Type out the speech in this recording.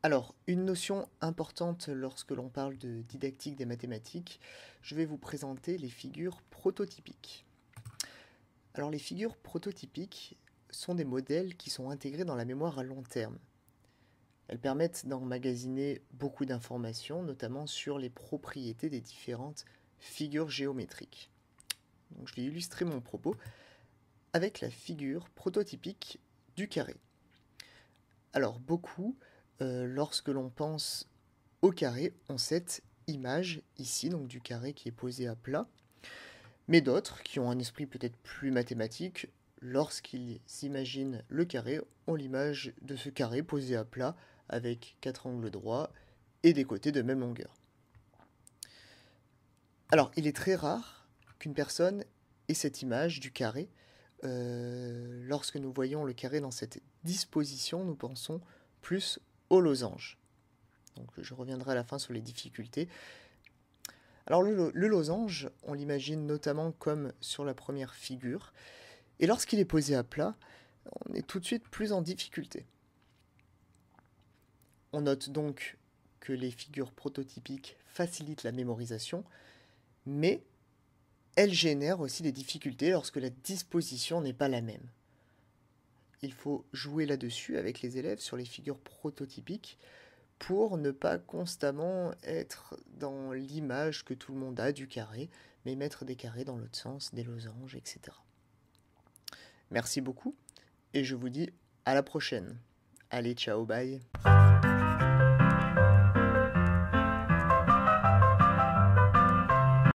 Alors, une notion importante lorsque l'on parle de didactique des mathématiques, je vais vous présenter les figures prototypiques. Alors, les figures prototypiques sont des modèles qui sont intégrés dans la mémoire à long terme. Elles permettent d'emmagasiner beaucoup d'informations, notamment sur les propriétés des différentes figures géométriques. Donc, je vais illustrer mon propos avec la figure prototypique du carré. Alors, beaucoup, lorsque l'on pense au carré, ont cette image ici, donc du carré qui est posé à plat, mais d'autres, qui ont un esprit peut-être plus mathématique, lorsqu'ils imaginent le carré, ont l'image de ce carré posé à plat avec quatre angles droits et des côtés de même longueur. Alors, il est très rare qu'une personne ait cette image du carré. Lorsque nous voyons le carré dans cette disposition, nous pensons plus au losange. Donc, je reviendrai à la fin sur les difficultés. Alors le losange, on l'imagine notamment comme sur la première figure, et lorsqu'il est posé à plat, on est tout de suite plus en difficulté. On note donc que les figures prototypiques facilitent la mémorisation, mais elles génèrent aussi des difficultés lorsque la disposition n'est pas la même. Il faut jouer là-dessus avec les élèves sur les figures prototypiques pour ne pas constamment être dans l'image que tout le monde a du carré, mais mettre des carrés dans l'autre sens, des losanges, etc. Merci beaucoup, et je vous dis à la prochaine. Allez, ciao, bye.